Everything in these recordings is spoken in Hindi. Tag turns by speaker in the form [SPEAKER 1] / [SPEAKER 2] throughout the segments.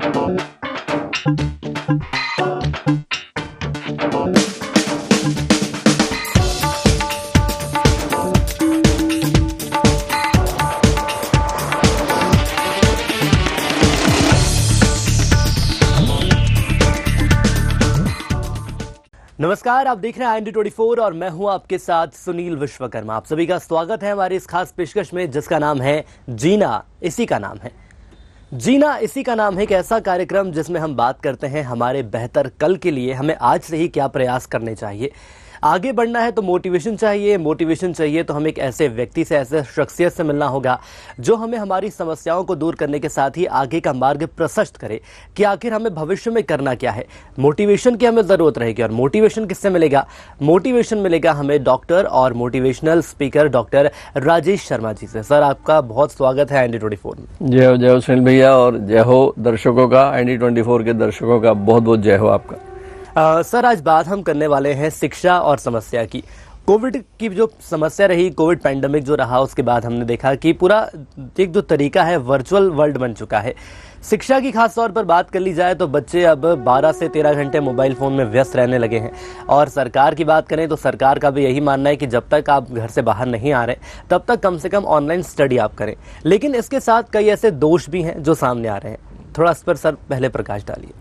[SPEAKER 1] नमस्कार, आप देख रहे हैं IND24 और मैं हूं आपके साथ सुनील विश्वकर्मा। आप सभी का स्वागत है हमारी इस खास पेशकश में जिसका नाम है जीना इसी का नाम है। जीना इसी का नाम है एक ऐसा कार्यक्रम जिसमें हम बात करते हैं हमारे बेहतर कल के लिए हमें आज से ही क्या प्रयास करने चाहिए। आगे बढ़ना है तो मोटिवेशन चाहिए तो हमें एक ऐसे व्यक्ति से, ऐसे शख्सियत से मिलना होगा जो हमें हमारी समस्याओं को दूर करने के साथ ही आगे का मार्ग प्रशस्त करे कि आखिर हमें भविष्य में करना क्या है। मोटिवेशन की हमें ज़रूरत रहेगी और मोटिवेशन किससे मिलेगा? मोटिवेशन मिलेगा हमें डॉक्टर और motivational speaker doctor Rajesh Sharma ji से। सर, आपका बहुत स्वागत है IND24 में।
[SPEAKER 2] जय हो सुनील भैया और जय हो दर्शकों का, IND24 के दर्शकों का बहुत बहुत जय हो आपका।
[SPEAKER 1] सर, आज बात हम करने वाले हैं शिक्षा और समस्या की। कोविड की जो समस्या रही, कोविड पैंडेमिक जो रहा, उसके बाद हमने देखा कि पूरा एक जो तरीका है वर्चुअल वर्ल्ड बन चुका है। शिक्षा की खास तौर पर बात कर ली जाए तो बच्चे अब 12 से 13 घंटे मोबाइल फ़ोन में व्यस्त रहने लगे हैं और सरकार की बात करें तो सरकार का भी यही मानना है कि जब तक आप घर से बाहर नहीं आ रहे तब तक कम से कम ऑनलाइन स्टडी आप करें। लेकिन इसके साथ कई ऐसे दोष भी हैं जो सामने आ रहे हैं। थोड़ा इस पर सर पहले प्रकाश डालिए।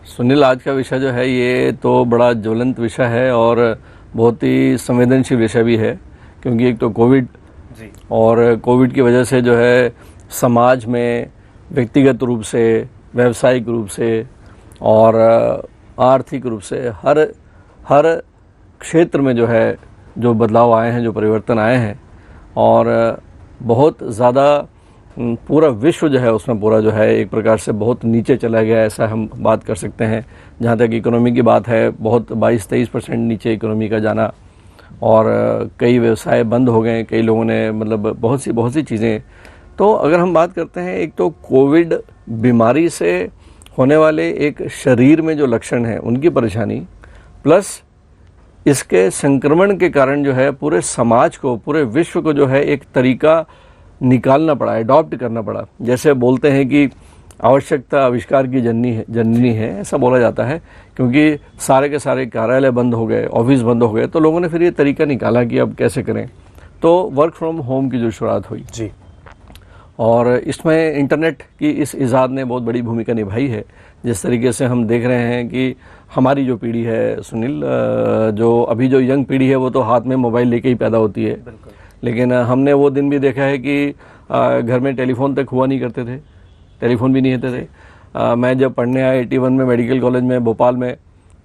[SPEAKER 2] सुनील, आज का विषय जो है ये तो बड़ा ज्वलंत विषय है और बहुत ही संवेदनशील विषय भी है, क्योंकि एक तो कोविड जी और कोविड की वजह से जो है समाज में व्यक्तिगत रूप से, व्यावसायिक रूप से और आर्थिक रूप से हर क्षेत्र में जो है जो बदलाव आए हैं, जो परिवर्तन आए हैं और बहुत ज़्यादा पूरा विश्व जो है उसमें पूरा जो है एक प्रकार से बहुत नीचे चला गया, ऐसा हम बात कर सकते हैं। जहाँ तक इकोनॉमी की बात है, बहुत 22-23% नीचे इकोनॉमी का जाना और कई व्यवसाय बंद हो गए, कई लोगों ने मतलब बहुत सी चीज़ें। तो अगर हम बात करते हैं, एक तो कोविड बीमारी से होने वाले एक शरीर में जो लक्षण हैं उनकी परेशानी, प्लस इसके संक्रमण के कारण जो है पूरे समाज को, पूरे विश्व को जो है एक तरीका निकालना पड़ा, अडॉप्ट करना पड़ा। जैसे बोलते हैं कि आवश्यकता आविष्कार की जननी है, ऐसा बोला जाता है, क्योंकि सारे के सारे कार्यालय बंद हो गए, ऑफिस बंद हो गए, तो लोगों ने फिर ये तरीका निकाला कि अब कैसे करें। तो वर्क फ्रॉम होम की जो शुरुआत हुई जी, और इसमें इंटरनेट की इस इजाद ने बहुत बड़ी भूमिका निभाई है। जिस तरीके से हम देख रहे हैं कि हमारी जो पीढ़ी है सुनील, जो अभी जो यंग पीढ़ी है वो तो हाथ में मोबाइल लेके ही पैदा होती है। लेकिन हमने वो दिन भी देखा है कि घर में टेलीफोन तक हुआ नहीं करते थे, टेलीफोन भी नहीं होते थे। मैं जब पढ़ने आया 81 में मेडिकल कॉलेज में भोपाल में,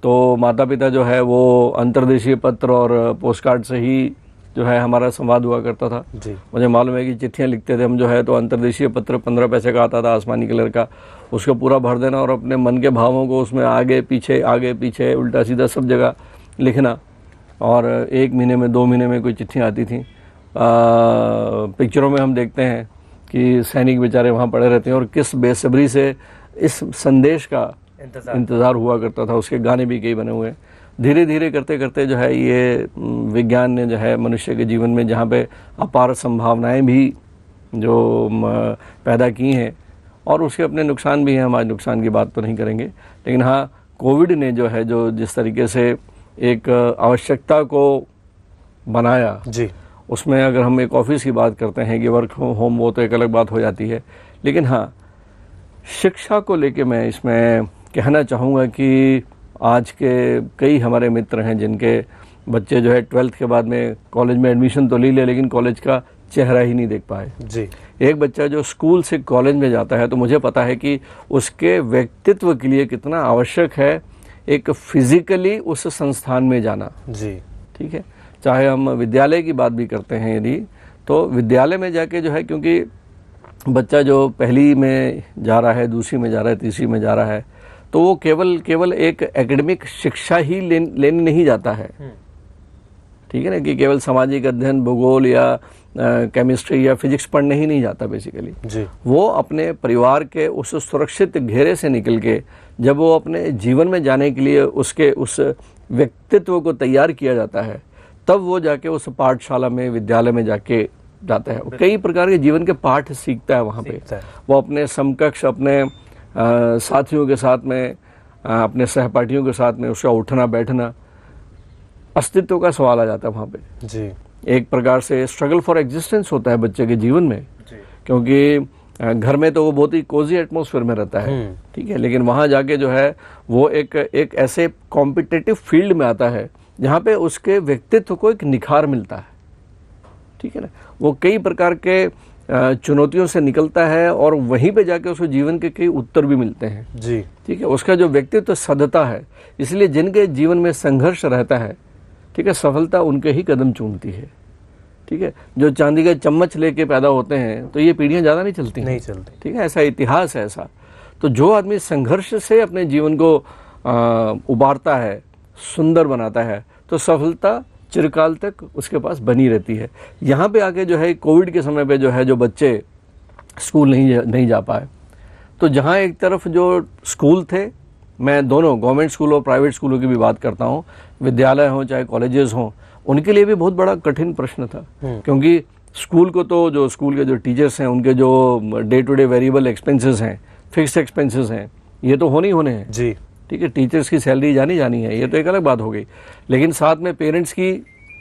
[SPEAKER 2] तो माता पिता जो है वो अंतर्देशीय पत्र और पोस्ट कार्ड से ही जो है हमारा संवाद हुआ करता था जी। मुझे मालूम है कि चिट्ठियाँ लिखते थे हम जो है, तो अंतर्देशीय पत्र 15 पैसे का आता था, आसमानी कलर का, उसको पूरा भर देना और अपने मन के भावों को उसमें आगे पीछे उल्टा सीधा सब जगह लिखना। और 1 महीने में 2 महीने में कोई चिट्ठियाँ आती थी। पिक्चरों में हम देखते हैं कि सैनिक बेचारे वहाँ पड़े रहते हैं और किस बेसब्री से इस संदेश का इंतज़ार हुआ करता था। उसके गाने भी कई बने हुए हैं। धीरे धीरे करते करते जो है ये विज्ञान ने जो है मनुष्य के जीवन में जहाँ पे अपार संभावनाएं भी जो पैदा की हैं, और उसके अपने नुकसान भी हैं। हम आज नुकसान की बात तो नहीं करेंगे, लेकिन हाँ, कोविड ने जो है जो जिस तरीके से एक आवश्यकता को बनाया जी, उसमें अगर हम एक ऑफिस की बात करते हैं कि वर्क होम, वो तो एक अलग बात हो जाती है। लेकिन हाँ, शिक्षा को लेके मैं इसमें कहना चाहूँगा कि आज के कई हमारे मित्र हैं जिनके बच्चे जो है 12th के बाद में कॉलेज में एडमिशन तो ले लिया, लेकिन कॉलेज का चेहरा ही नहीं देख पाए जी। एक बच्चा जो स्कूल से कॉलेज में जाता है तो मुझे पता है कि उसके व्यक्तित्व के लिए कितना आवश्यक है एक फिजिकली उस संस्थान में जाना जी। ठीक है, चाहे हम विद्यालय की बात भी करते हैं यदि, तो विद्यालय में जाके जो है, क्योंकि बच्चा जो पहली में जा रहा है, दूसरी में जा रहा है, तीसरी में जा रहा है, तो वो केवल एक एकेडमिक शिक्षा ही लेने नहीं जाता है। ठीक है ना, कि केवल सामाजिक अध्ययन, भूगोल या केमिस्ट्री या फिजिक्स पढ़ने ही नहीं जाता बेसिकली जी। वो अपने परिवार के उस सुरक्षित घेरे से निकल के जब वो अपने जीवन में जाने के लिए उसके उस व्यक्तित्व को तैयार किया जाता है, तब वो जाके उस पाठशाला में, विद्यालय में जाके जाता है, कई प्रकार के जीवन के पाठ सीखता है वहाँ पे। वो अपने समकक्ष, अपने साथियों के साथ में, अपने सहपाठियों के साथ में उसका उठना बैठना, अस्तित्व का सवाल आ जाता है वहाँ पे जी। एक प्रकार से स्ट्रगल फॉर एग्जिस्टेंस होता है बच्चे के जीवन में जी। क्योंकि घर में तो वो बहुत ही कोजी एटमॉस्फेयर में रहता है, ठीक है, लेकिन वहाँ जाके जो है वो एक ऐसे कॉम्पिटिटिव फील्ड में आता है जहाँ पे उसके व्यक्तित्व को एक निखार मिलता है, ठीक है ना। वो कई प्रकार के चुनौतियों से निकलता है और वहीं पे जाके उसको जीवन के कई उत्तर भी मिलते हैं जी, ठीक है। उसका जो व्यक्तित्व सधता है, इसलिए जिनके जीवन में संघर्ष रहता है, ठीक है, सफलता उनके ही कदम चूमती है, ठीक है। जो चांदी का चम्मच लेके पैदा होते हैं तो ये पीढ़ियां ज़्यादा नहीं चलती, ठीक है, ऐसा इतिहास है ऐसा। तो जो आदमी संघर्ष से अपने जीवन को उबारता है, सुंदर बनाता है, तो सफलता चिरकाल तक उसके पास बनी रहती है। यहाँ पे आके जो है कोविड के समय पे जो है जो बच्चे स्कूल नहीं जा पाए, तो जहाँ एक तरफ जो स्कूल थे, मैं दोनों गवर्नमेंट स्कूल और प्राइवेट स्कूलों की भी बात करता हूँ, विद्यालय हों चाहे कॉलेजेस हों, उनके लिए भी बहुत बड़ा कठिन प्रश्न था, क्योंकि स्कूल को तो जो स्कूल के जो टीचर्स हैं उनके जो day to day variable expenses हैं, फिक्स्ड एक्सपेंसेस हैं, ये तो होने हैं जी, ठीक है। टीचर्स की सैलरी जानी है, ये तो एक अलग बात हो गई, लेकिन साथ में पेरेंट्स की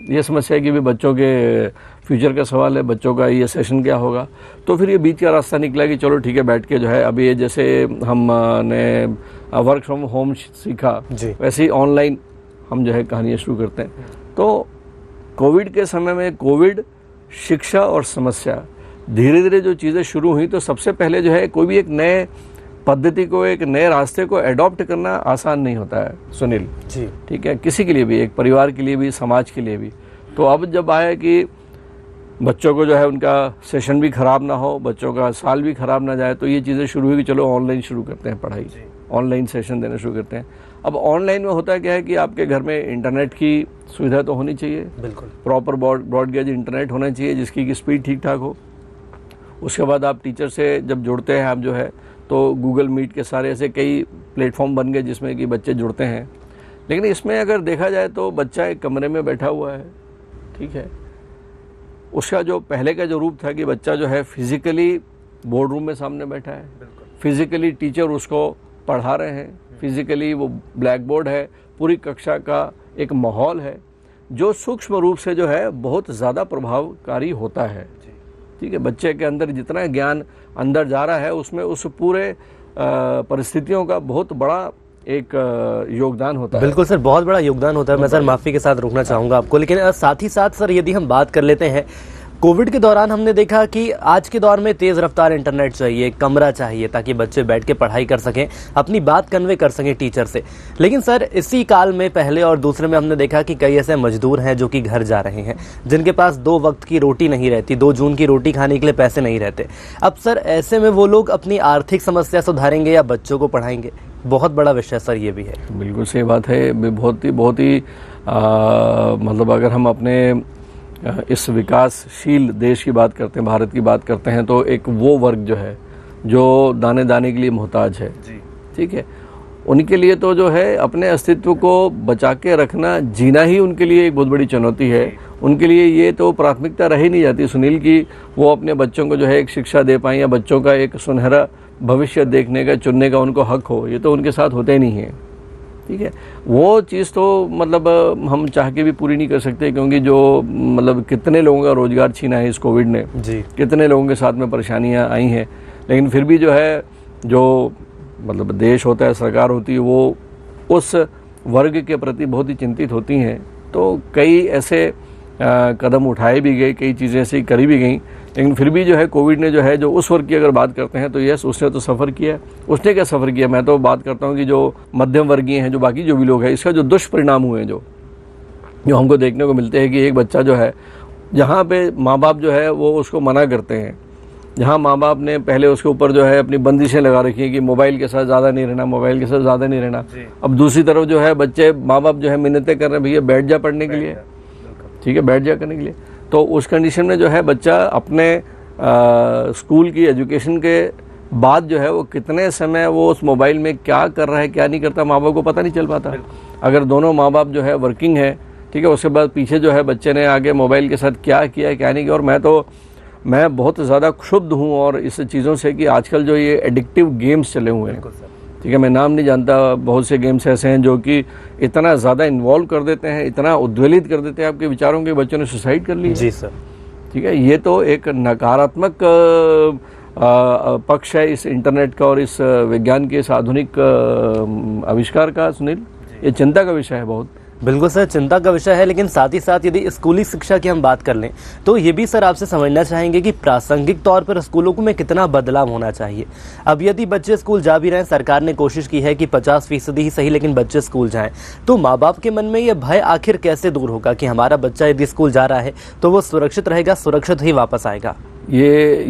[SPEAKER 2] ये समस्या है कि भी बच्चों के फ्यूचर का सवाल है, बच्चों का ये सेशन क्या होगा। तो फिर ये बीच का रास्ता निकला कि चलो ठीक है, बैठ के जो है अभी ये जैसे हमने वर्क फ्रॉम होम सीखा, वैसे ही ऑनलाइन हम जो है कहानियाँ शुरू करते हैं। तो कोविड के समय में कोविड, शिक्षा और समस्या, धीरे धीरे जो चीज़ें शुरू हुई, तो सबसे पहले जो है कोई भी एक नए पद्धति को, एक नए रास्ते को एडॉप्ट करना आसान नहीं होता है सुनील जी, ठीक है, किसी के लिए भी, एक परिवार के लिए भी, समाज के लिए भी। तो अब जब आया कि बच्चों को जो है उनका सेशन भी ख़राब ना हो, बच्चों का साल भी ख़राब ना जाए, तो ये चीज़ें शुरू हुई कि चलो ऑनलाइन शुरू करते हैं पढ़ाई, ऑनलाइन सेशन देना शुरू करते हैं। अब ऑनलाइन में होता क्या है कि आपके घर में इंटरनेट की सुविधा तो होनी चाहिए, बिल्कुल प्रॉपर ब्रॉडगेज इंटरनेट होना चाहिए जिसकी की स्पीड ठीक ठाक हो। उसके बाद आप टीचर से जब जुड़ते हैं आप जो है, तो गूगल मीट के सारे ऐसे कई प्लेटफॉर्म बन गए जिसमें कि बच्चे जुड़ते हैं। लेकिन इसमें अगर देखा जाए तो बच्चा एक कमरे में बैठा हुआ है, ठीक है, उसका जो पहले का जो रूप था कि बच्चा जो है फिजिकली बोर्ड रूम में सामने बैठा है, फिजिकली टीचर उसको पढ़ा रहे हैं, फिजिकली वो ब्लैक बोर्ड है, पूरी कक्षा का एक माहौल है जो सूक्ष्म रूप से जो है बहुत ज़्यादा प्रभावकारी होता है, ठीक है। बच्चे के अंदर जितना ज्ञान अंदर जा रहा है उसमें उस पूरे परिस्थितियों का बहुत बड़ा एक योगदान होता है।
[SPEAKER 1] बिल्कुल सर, बहुत बड़ा योगदान होता है। मैं सर माफ़ी के साथ रोकना चाहूँगा आपको, लेकिन साथ ही साथ सर यदि हम बात कर लेते हैं, कोविड के दौरान हमने देखा कि आज के दौर में तेज़ रफ्तार इंटरनेट चाहिए, कमरा चाहिए ताकि बच्चे बैठ के पढ़ाई कर सकें, अपनी बात कन्वे कर सकें टीचर से। लेकिन सर इसी काल में पहले और दूसरे में हमने देखा कि कई ऐसे मजदूर हैं जो कि घर जा रहे हैं, जिनके पास 2 वक्त की रोटी नहीं रहती, 2 जून की रोटी खाने के लिए पैसे नहीं रहते। अब सर ऐसे में वो लोग अपनी आर्थिक समस्या सुधारेंगे या बच्चों को पढ़ाएंगे? बहुत बड़ा विषय सर ये भी है।
[SPEAKER 2] बिल्कुल सही बात है, बहुत ही मतलब अगर हम अपने इस विकासशील देश की बात करते हैं, भारत की बात करते हैं, तो एक वो वर्ग जो है जो दाने दाने के लिए मोहताज है, ठीक है, उनके लिए तो जो है अपने अस्तित्व को बचा के रखना, जीना ही उनके लिए एक बहुत बड़ी चुनौती है। उनके लिए ये तो प्राथमिकता रह ही नहीं जाती सुनील की वो अपने बच्चों को जो है एक शिक्षा दे पाएँ या बच्चों का एक सुनहरा भविष्य देखने का, चुनने का उनको हक हो, ये तो उनके साथ होते ही नहीं है, ठीक है। वो चीज़ तो मतलब हम चाह के भी पूरी नहीं कर सकते, क्योंकि जो मतलब कितने लोगों का रोजगार छीना है इस कोविड ने जी, कितने लोगों के साथ में परेशानियां आई हैं, लेकिन फिर भी जो है जो मतलब देश होता है, सरकार होती है, वो उस वर्ग के प्रति बहुत ही चिंतित होती हैं। तो कई ऐसे कदम उठाए भी गए, कई चीज़ें ऐसी करी भी गई, लेकिन फिर भी जो है कोविड ने जो है जो उस वर्ग की अगर बात करते हैं तो यस, उसने तो सफ़र किया। उसने क्या सफ़र किया, मैं तो बात करता हूँ कि जो मध्यम वर्गीय हैं, जो बाकी जो भी लोग हैं, इसका जो दुष्परिणाम हुए हैं जो हमको देखने को मिलते हैं कि एक बच्चा जो है, जहाँ पे माँ बाप जो है वो उसको मना करते हैं, जहाँ माँ बाप ने पहले उसके ऊपर जो है अपनी बंदिशें लगा रखी हैं कि मोबाइल के साथ ज़्यादा नहीं रहना, मोबाइल के साथ ज़्यादा नहीं रहना, अब दूसरी तरफ जो है बच्चे, माँ बाप जो है मिन्नतें कर रहे हैं, भैया बैठ जा पढ़ने के लिए, ठीक है, बैठ जा करने के लिए। तो उस कंडीशन में जो है बच्चा अपने स्कूल की एजुकेशन के बाद जो है वो कितने समय वो उस मोबाइल में क्या कर रहा है, क्या नहीं करता, माँ बाप को पता नहीं चल पाता। अगर दोनों माँ बाप जो है वर्किंग है, ठीक है, उसके बाद पीछे जो है बच्चे ने आगे मोबाइल के साथ क्या किया क्या नहीं किया। और मैं तो मैं बहुत ज़्यादा क्षुब्ध हूँ और इस चीज़ों से कि आजकल जो ये एडिक्टिव गेम्स चले हुए हैं, ठीक है, मैं नाम नहीं जानता, बहुत से गेम्स ऐसे हैं जो कि इतना ज़्यादा इन्वॉल्व कर देते हैं, इतना उद्वेलित कर देते हैं आपके विचारों के, बच्चों ने सुसाइड कर ली।
[SPEAKER 1] जी सर।
[SPEAKER 2] ठीक है, ये तो एक नकारात्मक पक्ष है इस इंटरनेट का और इस विज्ञान के इस आधुनिक आविष्कार का। सुनील, ये चिंता का विषय है बहुत।
[SPEAKER 1] बिल्कुल सर, चिंता का विषय है, लेकिन साथ ही साथ यदि स्कूली शिक्षा की हम बात कर लें तो ये भी सर आपसे समझना चाहेंगे कि प्रासंगिक तौर पर स्कूलों में कितना बदलाव होना चाहिए। अब यदि बच्चे स्कूल जा भी रहे हैं, सरकार ने कोशिश की है कि 50% ही सही लेकिन बच्चे स्कूल जाएं, तो माँ बाप के मन में ये भय आखिर कैसे दूर होगा कि हमारा बच्चा यदि स्कूल जा रहा है तो वो सुरक्षित रहेगा, सुरक्षित ही वापस आएगा।
[SPEAKER 2] ये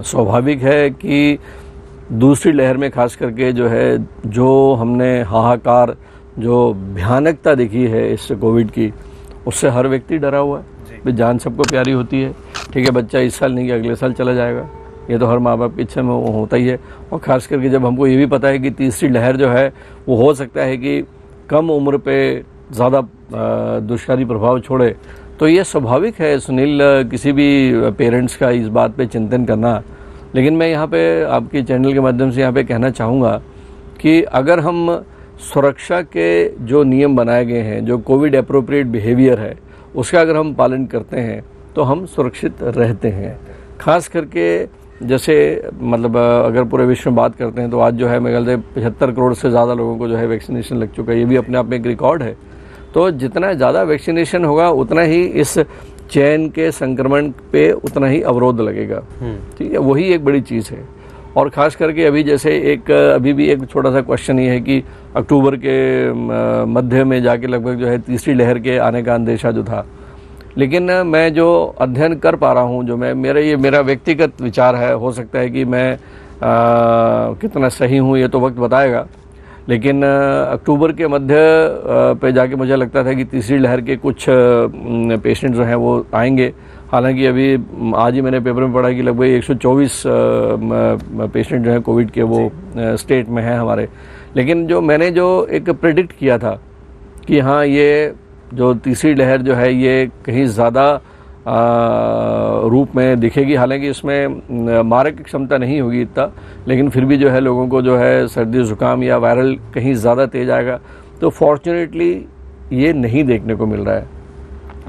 [SPEAKER 2] स्वाभाविक है कि दूसरी लहर में खास करके जो है, जो हमने हाहाकार, जो भयानकता देखी है इस कोविड की, उससे हर व्यक्ति डरा हुआ है। भाई जान सबको प्यारी होती है, ठीक है, बच्चा इस साल नहीं कि अगले साल चला जाएगा, ये तो हर माँ बाप की इच्छा में वो होता ही है। और ख़ास करके जब हमको ये भी पता है कि तीसरी लहर जो है वो हो सकता है कि कम उम्र पे ज़्यादा दुष्कारी प्रभाव छोड़े, तो ये स्वाभाविक है सुनील, किसी भी पेरेंट्स का इस बात पे चिंतन करना। लेकिन मैं यहाँ पे आपके चैनल के माध्यम से यहाँ पे कहना चाहूँगा कि अगर हम सुरक्षा के जो नियम बनाए गए हैं, जो कोविड एप्रोप्रिएट बिहेवियर है, उसका अगर हम पालन करते हैं तो हम सुरक्षित रहते हैं। खास करके जैसे मतलब अगर पूरे विश्व में बात करते हैं तो आज जो है मेरे ख्याल से 75 करोड़ से ज़्यादा लोगों को जो है वैक्सीनेशन लग चुका है। ये भी अपने आप में एक रिकॉर्ड है। तो जितना ज़्यादा वैक्सीनेशन होगा उतना ही इस चैन के संक्रमण पे उतना ही अवरोध लगेगा। ठीक है, वही एक बड़ी चीज़ है। और ख़ास करके अभी जैसे अभी भी एक छोटा सा क्वेश्चन ये है कि अक्टूबर के मध्य में जाके लगभग जो है तीसरी लहर के आने का अंदेशा जो था, लेकिन मैं जो अध्ययन कर पा रहा हूँ, जो मेरा व्यक्तिगत विचार है, हो सकता है कि मैं कितना सही हूँ ये तो वक्त बताएगा, लेकिन अक्टूबर के मध्य पे जाके मुझे लगता था कि तीसरी लहर के कुछ पेशेंट जो हैं वो आएंगे। हालांकि अभी आज ही मैंने पेपर में पढ़ा कि लगभग 124 पेशेंट जो है कोविड के वो स्टेट में हैं हमारे। लेकिन जो मैंने एक प्रेडिक्ट किया था कि हाँ, ये जो तीसरी लहर जो है ये कहीं ज़्यादा रूप में दिखेगी, हालांकि इसमें मारक क्षमता नहीं होगी इतना, लेकिन फिर भी जो है लोगों को जो है सर्दी जुकाम या वायरल कहीं ज़्यादा तेज आएगा, तो फॉर्चुनेटली ये नहीं देखने को मिल रहा है।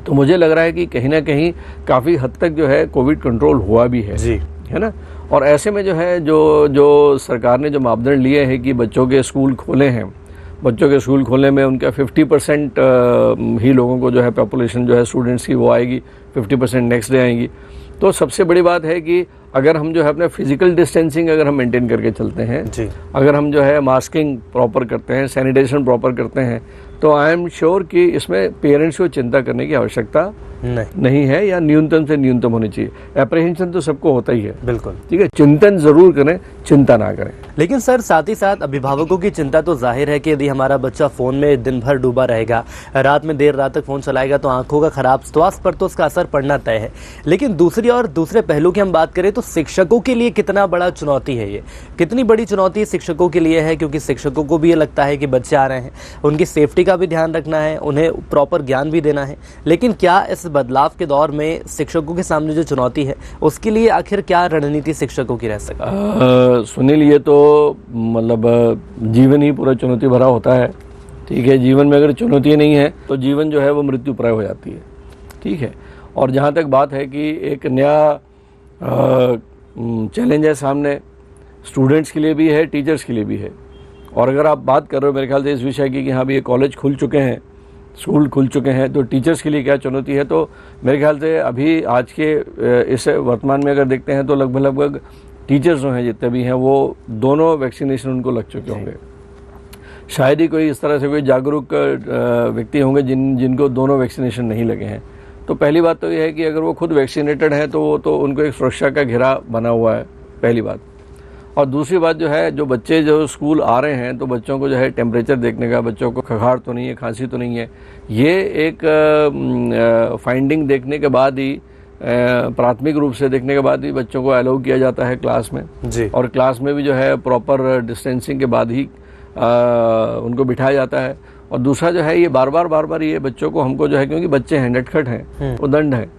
[SPEAKER 2] तो मुझे लग रहा है कि कहीं ना कहीं काफ़ी हद तक जो है कोविड कंट्रोल हुआ भी है
[SPEAKER 1] जी,
[SPEAKER 2] है ना। और ऐसे में जो है जो सरकार ने जो मापदंड लिए हैं कि बच्चों के स्कूल खोले हैं, बच्चों के स्कूल खोलने में उनका 50% ही लोगों को जो है पॉपुलेशन जो है स्टूडेंट्स की वो आएगी, 50% नेक्स्ट डे आएंगी। तो सबसे बड़ी बात है कि अगर हम जो है अपना फिजिकल डिस्टेंसिंग अगर हम मेंटेन करके चलते हैं
[SPEAKER 1] जी,
[SPEAKER 2] अगर हम जो है मास्किंग प्रॉपर करते हैं, सैनिटाइजेशन प्रॉपर करते हैं, तो आई एम श्योर कि इसमें पेरेंट्स को चिंता करने की आवश्यकता नहीं है, या न्यूनतम से न्यूनतम होनी चाहिए। एप्रीहेंशन तो सबको होता ही है,
[SPEAKER 1] बिल्कुल,
[SPEAKER 2] ठीक है, चिंतन जरूर करें, चिंता ना करें।
[SPEAKER 1] लेकिन सर साथ ही साथ अभिभावकों की चिंता तो जाहिर है कि यदि हमारा बच्चा फोन में दिन भर डूबा रहेगा, रात में देर रात तक फोन चलाएगा, तो आंखों का खराब स्वास्थ्य पर तो उसका असर पड़ना तय है। लेकिन दूसरे पहलू की हम बात करें तो शिक्षकों के लिए कितना बड़ा चुनौती है, ये कितनी बड़ी चुनौती शिक्षकों के लिए है, क्योंकि शिक्षकों को भी ये लगता है कि बच्चे आ रहे हैं, उनकी सेफ्टी का भी ध्यान रखना है, उन्हें प्रॉपर ज्ञान भी देना है। लेकिन क्या इस बदलाव के दौर में शिक्षकों के सामने जो चुनौती है उसके लिए आखिर क्या रणनीति शिक्षकों की रह सकती है?
[SPEAKER 2] सुनील, ये तो मतलब जीवन ही पूरा चुनौती भरा होता है। ठीक है, जीवन में अगर चुनौती नहीं है तो जीवन जो है वो मृत्यु प्राय हो जाती है। ठीक है, और जहाँ तक बात है कि एक नया चैलेंज है सामने, स्टूडेंट्स के लिए भी है, टीचर्स के लिए भी है। और अगर आप बात कर रहे हो मेरे ख्याल से इस विषय की कि हाँ भी ये कॉलेज खुल चुके हैं, स्कूल खुल चुके हैं, तो टीचर्स के लिए क्या चुनौती है, तो मेरे ख्याल से अभी आज के इस वर्तमान में अगर देखते हैं तो लगभग टीचर्स जो हैं जितने भी हैं वो दोनों वैक्सीनेशन उनको लग चुके होंगे। शायद ही कोई इस तरह से कोई जागरूक व्यक्ति होंगे जिनको दोनों वैक्सीनेशन नहीं लगे हैं। तो पहली बात तो ये है कि अगर वो खुद वैक्सीनेटेड हैं तो वो तो उनको एक सुरक्षा का घेरा बना हुआ है, पहली बात। और दूसरी बात जो है, जो बच्चे जो स्कूल आ रहे हैं तो बच्चों को जो है टेम्परेचर देखने का, बच्चों को खखाड़ तो नहीं है, खांसी तो नहीं है, ये एक फाइंडिंग देखने के बाद ही, प्राथमिक रूप से देखने के बाद ही बच्चों को अलाउ किया जाता है क्लास में
[SPEAKER 1] जी।
[SPEAKER 2] और क्लास में भी जो है प्रॉपर डिस्टेंसिंग के बाद ही उनको बिठाया जाता है। और दूसरा जो है ये बार बार ये बच्चों को हमको जो है, क्योंकि बच्चे हैं, नटखट हैं, उदंड हैं,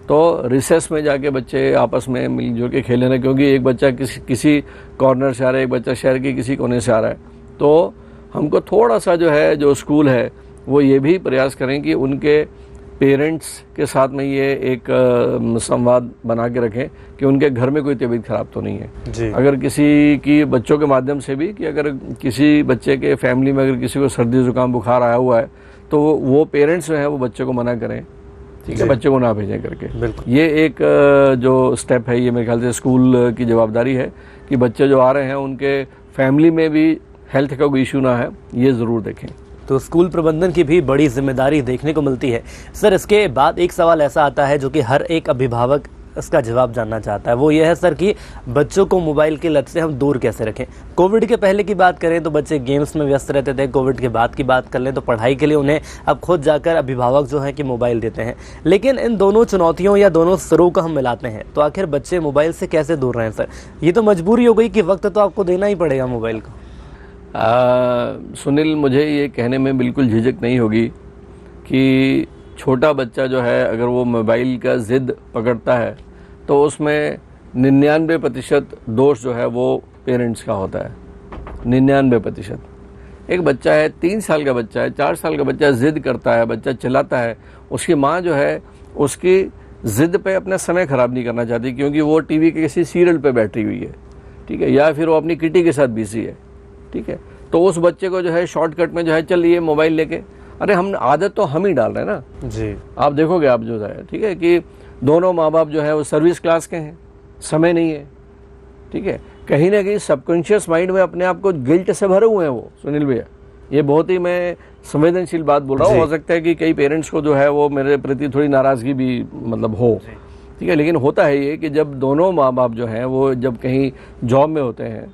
[SPEAKER 2] तो रिसेस में जाके बच्चे आपस में मिलजुल के खेले ना, क्योंकि एक बच्चा किसी कॉर्नर से आ रहा है, एक बच्चा शहर के किसी कोने से आ रहा है। तो हमको थोड़ा सा जो है, जो स्कूल है वो ये भी प्रयास करें कि उनके पेरेंट्स के साथ में ये एक संवाद बना के रखें कि उनके घर में कोई तबीयत खराब तो नहीं है
[SPEAKER 1] जी।
[SPEAKER 2] अगर किसी की बच्चों के माध्यम से भी, कि अगर किसी बच्चे के फैमिली में अगर किसी को सर्दी जुकाम बुखार आया हुआ है तो वो पेरेंट्स जो है वो बच्चे को मना करें, ठीक है, बच्चे को ना भेजें करके। ये एक जो स्टेप है, ये मेरे ख्याल से स्कूल की जवाबदारी है कि बच्चे जो आ रहे हैं उनके फैमिली में भी हेल्थ का कोई इशू ना है, ये ज़रूर देखें।
[SPEAKER 1] तो स्कूल प्रबंधन की भी बड़ी जिम्मेदारी देखने को मिलती है। सर, इसके बाद एक सवाल ऐसा आता है जो कि हर एक अभिभावक इसका जवाब जानना चाहता है, वो ये है सर कि बच्चों को मोबाइल की लत से हम दूर कैसे रखें। कोविड के पहले की बात करें तो बच्चे गेम्स में व्यस्त रहते थे, कोविड के बाद की बात कर लें तो पढ़ाई के लिए उन्हें अब खुद जाकर अभिभावक जो है कि मोबाइल देते हैं। लेकिन इन दोनों चुनौतियों या दोनों स्तरों को हम मिलाते हैं तो आखिर बच्चे मोबाइल से कैसे दूर रहें सर? ये तो मजबूरी हो गई कि वक्त तो आपको देना ही पड़ेगा मोबाइल को।
[SPEAKER 2] सुनील, मुझे ये कहने में बिल्कुल झिझक नहीं होगी कि छोटा बच्चा जो है अगर वो मोबाइल का ज़िद पकड़ता है तो उसमें 99% दोष जो है वो पेरेंट्स का होता है। 99%। एक बच्चा है, 3 साल का बच्चा है, 4 साल का बच्चा ज़िद करता है, बच्चा चिल्लाता है, उसकी माँ जो है उसकी ज़िद पे अपना समय ख़राब नहीं करना चाहती क्योंकि वो टीवी के किसी सीरियल पे बैठी हुई है, ठीक है, या फिर वो अपनी किटी के साथ बिजी है, ठीक है। तो उस बच्चे को जो है शॉर्टकट में जो है चल ये मोबाइल लेके, अरे हम आदत तो हम ही डाल रहे हैं ना
[SPEAKER 1] जी।
[SPEAKER 2] आप देखोगे आप जो है, ठीक है, कि दोनों माँ बाप जो है वो सर्विस क्लास के हैं, समय नहीं है, ठीक है, कहीं ना कहीं सबकॉन्शियस माइंड में अपने आप को गिल्ट से भरे हुए हैं वो। सुनील भैया, ये बहुत ही मैं संवेदनशील बात बोल रहा हूँ, हो सकता है कि कई पेरेंट्स को जो है वो मेरे प्रति थोड़ी नाराज़गी भी मतलब हो, ठीक है, लेकिन होता है ये कि जब दोनों माँ बाप जो हैं वो जब कहीं जॉब में होते हैं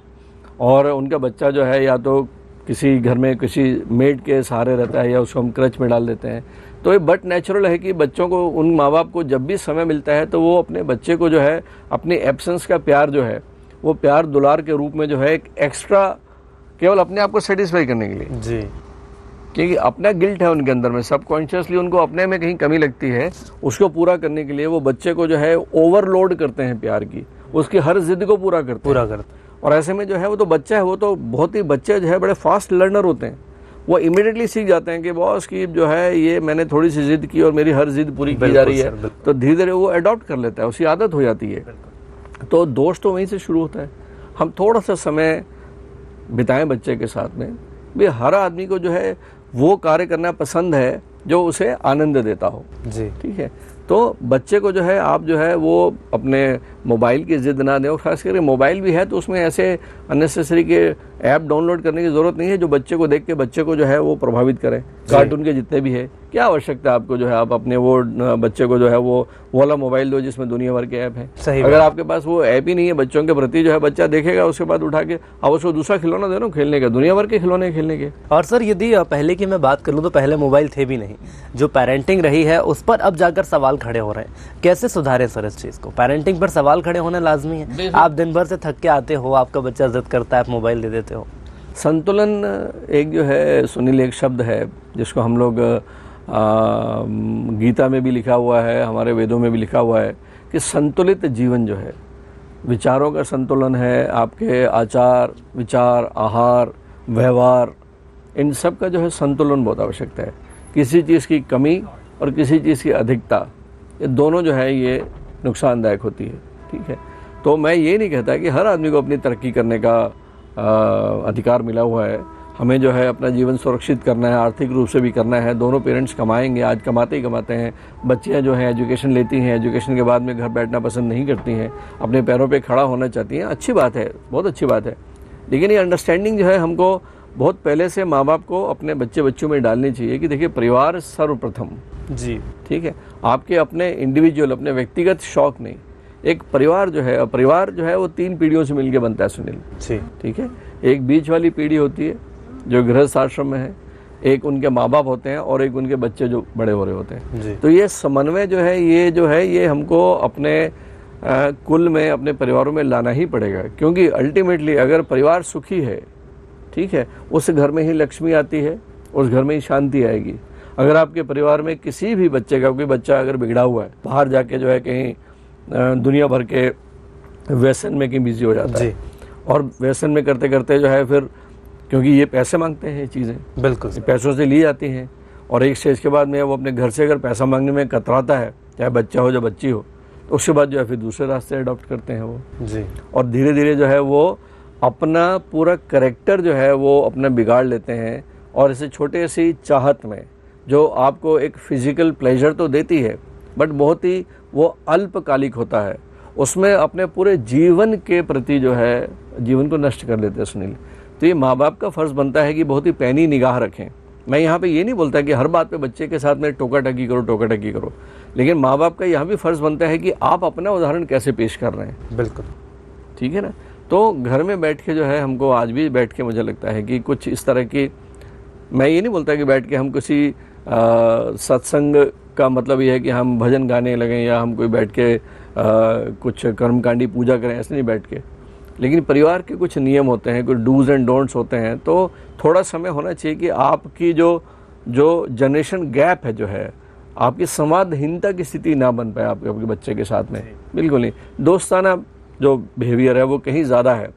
[SPEAKER 2] और उनका बच्चा जो है या तो किसी घर में किसी मेड के सहारे रहता है या उसको हम क्रच में डाल देते हैं, तो ये बट नेचुरल है कि बच्चों को, उन माँ बाप को जब भी समय मिलता है तो वो अपने बच्चे को जो है अपनी एब्सेंस का प्यार जो है वो प्यार दुलार के रूप में जो है एक एक्स्ट्रा केवल अपने आप को सेटिस्फाई करने के लिए
[SPEAKER 1] जी,
[SPEAKER 2] क्योंकि अपना गिल्ट है उनके अंदर में, सबकॉन्शियसली उनको अपने में कहीं कमी लगती है, उसको पूरा करने के लिए वो बच्चे को जो है ओवरलोड करते हैं प्यार की, उसकी हर जिद को पूरा करते हैं। और ऐसे में जो है वो तो बच्चा है, वो तो बहुत ही बच्चे जो है बड़े फास्ट लर्नर होते हैं, वो इमीडिएटली सीख जाते हैं कि बॉस की जो है ये मैंने थोड़ी सी जिद की और मेरी हर जिद पूरी की जा रही है, तो धीरे धीरे वो अडॉप्ट कर लेता है, उसकी आदत हो जाती है। तो दोष तो वहीं से शुरू होता है। हम थोड़ा सा समय बिताएं बच्चे के साथ में भी, हर आदमी को जो है वो कार्य करना पसंद है जो उसे आनंद देता हो
[SPEAKER 1] जी,
[SPEAKER 2] ठीक है। तो बच्चे को जो है आप जो है वो अपने मोबाइल की जिद ना दें, और खास करके मोबाइल भी है तो उसमें ऐसे अननेसेसरी के ऐप डाउनलोड करने की ज़रूरत नहीं है जो बच्चे को देख के बच्चे को जो है वो प्रभावित करें। कार्टून के जितने भी है, क्या आवश्यकता है आपको जो है आप अपने वो बच्चे को जो है वो वाला मोबाइल दो जिसमें दुनिया भर के ऐप हैं। अगर आपके पास वो ऐप ही नहीं है बच्चों के प्रति, जो है बच्चा देखेगा उसके बाद उठा के आप उसको दूसरा खिलौना दे रहे हो खेलने का, दुनिया भर के खिलौने खेलने के।
[SPEAKER 1] और सर यदि पहले की मैं बात कर लूँ तो पहले मोबाइल थे भी नहीं, जो पेरेंटिंग रही है उस पर अब जाकर सवाल खड़े हो रहे हैं, कैसे सुधारें सर इस चीज़ को? पेरेंटिंग पर सवाल खड़े होना लाजमी है। आप दिन भर से थक के आते हो, आपका बच्चा जिद करता है, आप मोबाइल दे देते हो।
[SPEAKER 2] संतुलन एक जो है सुनील, एक शब्द है जिसको हम लोग गीता में भी लिखा हुआ है, हमारे वेदों में भी लिखा हुआ है कि संतुलित जीवन जो है, विचारों का संतुलन है, आपके आचार विचार आहार व्यवहार, इन सब का जो है संतुलन बहुत आवश्यकता है। किसी चीज़ की कमी और किसी चीज़ की अधिकता, ये दोनों जो है ये नुकसानदायक होती है, ठीक है। तो मैं ये नहीं कहता कि हर आदमी को अपनी तरक्की करने का अधिकार मिला हुआ है, हमें जो है अपना जीवन सुरक्षित करना है, आर्थिक रूप से भी करना है। दोनों पेरेंट्स कमाएंगे, आज कमाते ही कमाते हैं। बच्चियां जो हैं एजुकेशन लेती हैं, एजुकेशन के बाद में घर बैठना पसंद नहीं करती हैं, अपने पैरों पे खड़ा होना चाहती हैं, अच्छी बात है, बहुत अच्छी बात है। लेकिन ये अंडरस्टैंडिंग जो है हमको बहुत पहले से माँ बाप को अपने बच्चों में डालनी चाहिए कि देखिए परिवार सर्वप्रथम
[SPEAKER 1] जी,
[SPEAKER 2] ठीक है, आपके अपने इंडिविजुअल अपने व्यक्तिगत शौक नहीं, एक परिवार जो है वो 3 पीढ़ियों से मिलकर बनता है सुनील
[SPEAKER 1] जी,
[SPEAKER 2] ठीक है। एक बीच वाली पीढ़ी होती है जो गृहस्थ आश्रम में है, एक उनके माँ बाप होते हैं और एक उनके बच्चे जो बड़े हो रहे होते हैं
[SPEAKER 1] जी।
[SPEAKER 2] तो ये समन्वय जो है ये हमको अपने कुल में अपने परिवारों में लाना ही पड़ेगा, क्योंकि अल्टीमेटली अगर परिवार सुखी है, ठीक है, उस घर में ही लक्ष्मी आती है, उस घर में ही शांति आएगी। अगर आपके परिवार में किसी भी बच्चे का कोई बच्चा अगर बिगड़ा हुआ है, बाहर जाके जो है कहीं दुनिया भर के व्यसन में कहीं बिजी हो जाता है, और व्यसन में करते करते जो है फिर, क्योंकि ये पैसे मांगते हैं ये चीज़ें,
[SPEAKER 1] बिल्कुल
[SPEAKER 2] पैसों से ली जाती हैं, और एक स्टेज के बाद में वो अपने घर से अगर पैसा मांगने में कतराता है, चाहे बच्चा हो या बच्ची हो, तो उसके बाद जो है फिर दूसरे रास्ते अडॉप्ट करते हैं वो
[SPEAKER 1] जी।
[SPEAKER 2] और धीरे धीरे जो है वो अपना पूरा करेक्टर जो है वो अपना बिगाड़ लेते हैं। और इसे छोटे सी चाहत में जो आपको एक फिजिकल प्लेजर तो देती है, बट बहुत ही वो अल्पकालिक होता है, उसमें अपने पूरे जीवन के प्रति जो है जीवन को नष्ट कर लेते हैं सुनील। तो ये माँ बाप का फ़र्ज़ बनता है कि बहुत ही पैनी निगाह रखें। मैं यहाँ पे ये नहीं बोलता कि हर बात पे बच्चे के साथ में टोका टकी करो, लेकिन माँ बाप का यहाँ भी फ़र्ज़ बनता है कि आप अपना उदाहरण कैसे पेश कर रहे हैं।
[SPEAKER 1] बिल्कुल,
[SPEAKER 2] ठीक है ना। तो घर में बैठ के जो है हमको आज भी बैठ के मुझे लगता है कि कुछ इस तरह की, मैं ये नहीं बोलता कि बैठ के हम किसी सत्संग का मतलब ये है कि हम भजन गाने लगें या हम कोई बैठ के कुछ कर्मकांडी पूजा करें, ऐसे नहीं बैठ के, लेकिन परिवार के कुछ नियम होते हैं, कुछ डूज एंड डोंट्स होते हैं। तो थोड़ा समय होना चाहिए कि आपकी जो जनरेशन गैप है जो है, आपकी संवादहीनता की स्थिति ना बन पाए आपके बच्चे के साथ में। बिल्कुल नहीं, दोस्ताना जो बिहेवियर है वो कहीं ज़्यादा है।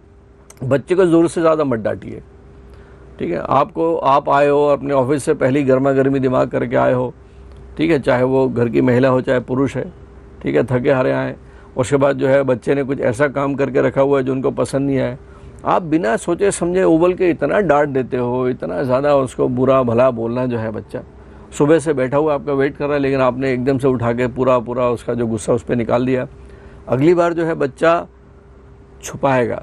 [SPEAKER 2] बच्चे को ज़रूरत से ज़्यादा मत डांटिए, ठीक है। आप आए हो अपने ऑफिस से पहली गर्मा गर्मी दिमाग करके आए हो, ठीक है, चाहे वो घर की महिला हो चाहे पुरुष है, ठीक है, थके हारे आए, उसके बाद जो है बच्चे ने कुछ ऐसा काम करके रखा हुआ है जो उनको पसंद नहीं आए, आप बिना सोचे समझे उबल के इतना डांट देते हो, इतना ज़्यादा उसको बुरा भला बोलना जो है। बच्चा सुबह से बैठा हुआ आपका वेट कर रहा है, लेकिन आपने एकदम से उठा के पूरा उसका जो गुस्सा उस पर निकाल दिया। अगली बार जो है बच्चा छुपाएगा।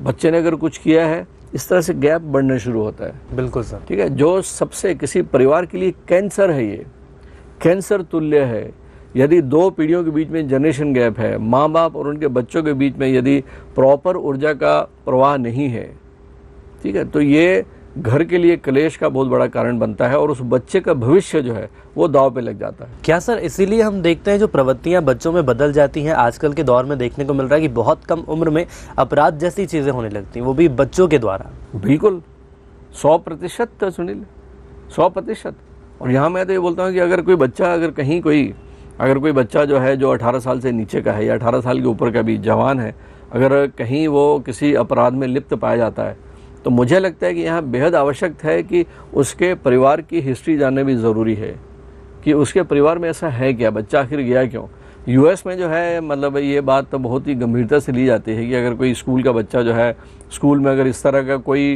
[SPEAKER 2] बच्चे ने अगर कुछ किया है, इस तरह से गैप बढ़ने शुरू होता है।
[SPEAKER 1] बिल्कुल सर,
[SPEAKER 2] ठीक है। जो सबसे किसी परिवार के लिए कैंसर है, ये कैंसर तुल्य है। यदि दो पीढ़ियों के बीच में जनरेशन गैप है, माँ बाप और उनके बच्चों के बीच में यदि प्रॉपर ऊर्जा का प्रवाह नहीं है, ठीक है, तो ये घर के लिए क्लेश का बहुत बड़ा कारण बनता है और उस बच्चे का भविष्य जो है वो दांव पे लग जाता है।
[SPEAKER 1] क्या सर इसीलिए हम देखते हैं जो प्रवृत्तियां बच्चों में बदल जाती हैं, आजकल के दौर में देखने को मिल रहा है कि बहुत कम उम्र में अपराध जैसी चीजें होने लगती हैं, वो भी बच्चों के द्वारा?
[SPEAKER 2] बिल्कुल 100% सुनील, 100%। और यहाँ मैं तो ये बोलता हूँ कि अगर कोई बच्चा अगर कोई बच्चा जो है जो 18 साल से नीचे का है या 18 साल के ऊपर का भी जवान है, अगर कहीं वो किसी अपराध में लिप्त पाया जाता है, तो मुझे लगता है कि यहाँ बेहद आवश्यक है कि उसके परिवार की हिस्ट्री जानना भी ज़रूरी है कि उसके परिवार में ऐसा है क्या, बच्चा आखिर गया क्यों। यूएस में जो है मतलब ये बात तो बहुत ही गंभीरता से ली जाती है कि अगर कोई स्कूल का बच्चा जो है स्कूल में अगर इस तरह का कोई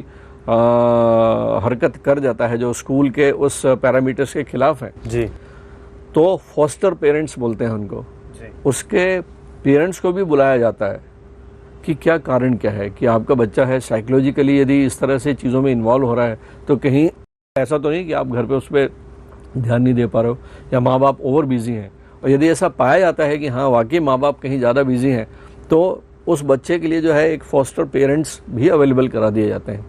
[SPEAKER 2] हरकत कर जाता है जो स्कूल के उस पैरामीटर्स के खिलाफ है
[SPEAKER 1] जी,
[SPEAKER 2] तो फॉस्टर पेरेंट्स बोलते हैं उनको
[SPEAKER 1] जी।
[SPEAKER 2] उसके पेरेंट्स को भी बुलाया जाता है कि क्या कारण क्या है कि आपका बच्चा है साइकोलॉजिकली यदि इस तरह से चीज़ों में इन्वॉल्व हो रहा है, तो कहीं ऐसा तो नहीं कि आप घर पे उस पर ध्यान नहीं दे पा रहे हो या माँ बाप ओवर बिजी हैं। और यदि ऐसा पाया जाता है कि हाँ वाकई माँ बाप कहीं ज़्यादा बिजी हैं, तो उस बच्चे के लिए जो है एक फॉस्टर पेरेंट्स भी अवेलेबल करा दिए जाते हैं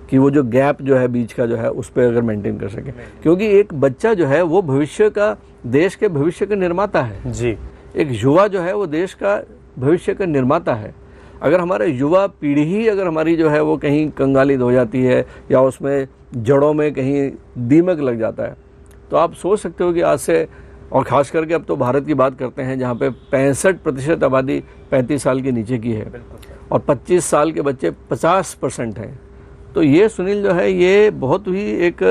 [SPEAKER 2] कि वो जो गैप जो है बीच का जो है उस पर अगर मेंटेन कर सके, क्योंकि एक बच्चा जो है वो भविष्य का, देश के भविष्य का निर्माता है जी। एक युवा जो है वो देश का भविष्य का निर्माता है। अगर हमारे युवा पीढ़ी ही अगर हमारी जो है वो कहीं कंगालित हो जाती है या उसमें जड़ों में कहीं दीमक लग जाता है, तो आप सोच सकते हो कि आज से, और ख़ास करके अब तो भारत की बात करते हैं जहाँ पे 65% आबादी 35 साल के नीचे की है और 25 साल के बच्चे 50% हैं। तो ये सुनील जो है ये बहुत ही एक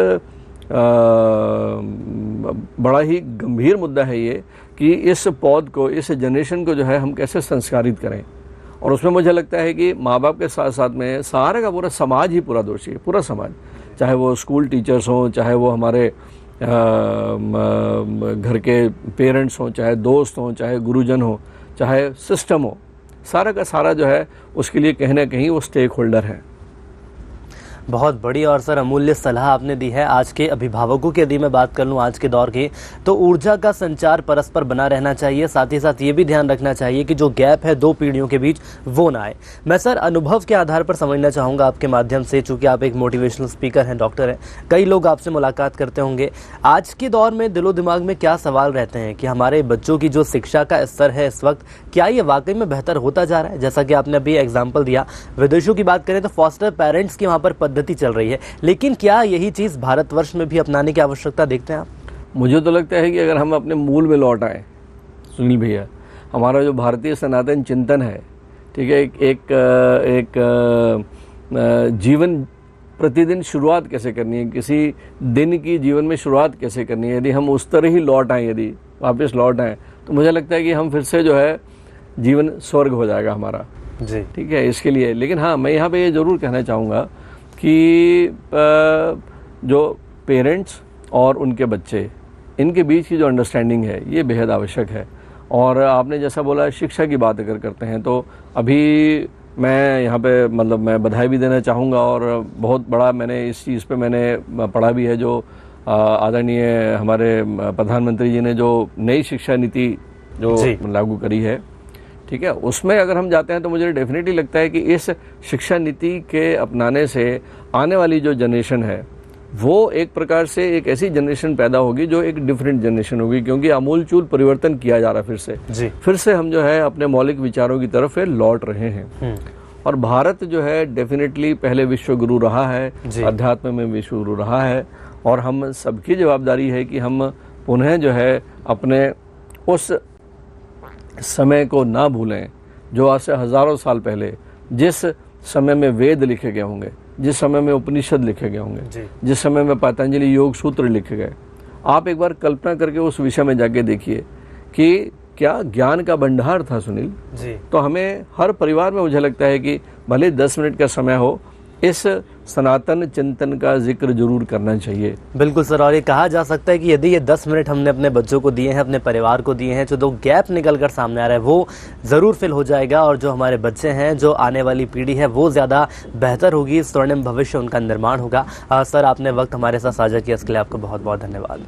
[SPEAKER 2] बड़ा ही गंभीर मुद्दा है ये कि इस पौध को, इस जनरेशन को जो है हम कैसे संस्कारित करें। और उसमें मुझे लगता है कि माँ बाप के साथ साथ में सारे का पूरा समाज ही पूरा दोषी है, पूरा समाज, चाहे वो स्कूल टीचर्स हों, चाहे वो हमारे घर के पेरेंट्स हों, चाहे दोस्त हों, चाहे गुरुजन हो, चाहे सिस्टम हो, सारा का सारा जो है उसके लिए कहीं ना कहीं वो स्टेक होल्डर है।
[SPEAKER 1] बहुत बड़ी और सर अमूल्य सलाह आपने दी है। आज के अभिभावकों की यदि मैं बात कर लूँ आज के दौर की, तो ऊर्जा का संचार परस्पर बना रहना चाहिए, साथ ही साथ ये भी ध्यान रखना चाहिए कि जो गैप है दो पीढ़ियों के बीच वो ना आए। मैं सर अनुभव के आधार पर समझना चाहूँगा आपके माध्यम से, चूँकि आप एक मोटिवेशनल स्पीकर हैं, डॉक्टर हैं, कई लोग आपसे मुलाकात करते होंगे। आज के दौर में दिलो दिमाग में क्या सवाल रहते हैं कि हमारे बच्चों की जो शिक्षा का स्तर है इस वक्त, क्या ये वाकई में बेहतर होता जा रहा है? जैसा कि आपने अभी एग्जाम्पल दिया, विदेशों की बात करें तो फॉस्टर पेरेंट्स की वहाँ पर पद्धति चल रही है, लेकिन क्या यही चीज़ भारतवर्ष में भी अपनाने की आवश्यकता देखते हैं आप?
[SPEAKER 2] मुझे तो लगता है कि अगर हम अपने मूल में लौट आए सुनील भैया, हमारा जो भारतीय सनातन चिंतन है, ठीक है, एक जीवन प्रतिदिन शुरुआत कैसे करनी है, किसी दिन की जीवन में शुरुआत कैसे करनी है, यदि हम उस तरह ही लौट आएँ, यदि वापस लौट आएँ, तो मुझे लगता है कि हम फिर से जो है जीवन स्वर्ग हो जाएगा हमारा
[SPEAKER 1] जी।
[SPEAKER 2] ठीक है। इसके लिए लेकिन हाँ, मैं यहाँ पे ये ज़रूर कहना चाहूँगा कि जो पेरेंट्स और उनके बच्चे, इनके बीच की जो अंडरस्टैंडिंग है ये बेहद आवश्यक है। और आपने जैसा बोला शिक्षा की बात अगर करते हैं, तो अभी मैं यहाँ पे मतलब मैं बधाई भी देना चाहूँगा, और बहुत बड़ा मैंने इस चीज़ पे मैंने पढ़ा भी है, जो आदरणीय हमारे प्रधानमंत्री जी ने जो नई शिक्षा नीति जो लागू करी है, ठीक है, उसमें अगर हम जाते हैं तो मुझे डेफिनेटली लगता है कि इस शिक्षा नीति के अपनाने से आने वाली जो जनरेशन है वो एक प्रकार से एक ऐसी जनरेशन पैदा होगी जो एक डिफरेंट जनरेशन होगी, क्योंकि आमूलचूल परिवर्तन किया जा रहा है फिर से हम जो है अपने मौलिक विचारों की तरफ लौट रहे हैं। और भारत जो है डेफिनेटली पहले विश्व गुरु रहा है, अध्यात्म में विश्व गुरु रहा है, और हम सबकी जवाबदारी है कि हम पुनः जो है अपने उस समय को ना भूलें जो आज से हजारों साल पहले, जिस समय में वेद लिखे गए होंगे, जिस समय में उपनिषद लिखे गए होंगे, जिस समय में पतंजलि योग सूत्र लिखे गए, आप एक बार कल्पना करके उस विषय में जाके देखिए कि क्या ज्ञान का भंडार था सुनील जी। तो हमें हर परिवार में मुझे लगता है कि भले 10 मिनट का समय हो, इस सनातन चिंतन का जिक्र जरूर करना चाहिए।
[SPEAKER 1] बिल्कुल सर, और ये कहा जा सकता है कि यदि ये 10 मिनट हमने अपने बच्चों को दिए हैं, अपने परिवार को दिए हैं, जो दो गैप निकल कर सामने आ रहा है वो ज़रूर फिल हो जाएगा, और जो हमारे बच्चे हैं, जो आने वाली पीढ़ी है वो ज़्यादा बेहतर होगी, स्वर्णिम भविष्य उनका निर्माण होगा। सर, आपने वक्त हमारे साथ साझा किया, इसके लिए आपका बहुत बहुत धन्यवाद।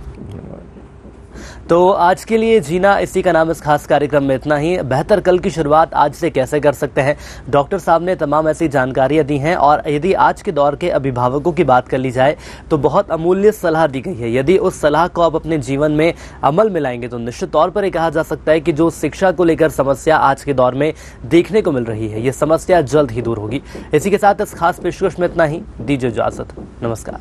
[SPEAKER 1] तो आज के लिए जीना इसी का नाम इस खास कार्यक्रम में इतना ही। बेहतर कल की शुरुआत आज से कैसे कर सकते हैं, डॉक्टर साहब ने तमाम ऐसी जानकारियां दी हैं, और यदि आज के दौर के अभिभावकों की बात कर ली जाए तो बहुत अमूल्य सलाह दी गई है। यदि उस सलाह को आप अपने जीवन में अमल में लाएंगे तो निश्चित तौर पर यह कहा जा सकता है कि जो शिक्षा को लेकर समस्या आज के दौर में देखने को मिल रही है, ये समस्या जल्द ही दूर होगी। इसी के साथ इस खास पेशकश में इतना ही, दीजिए इजाजत, नमस्कार।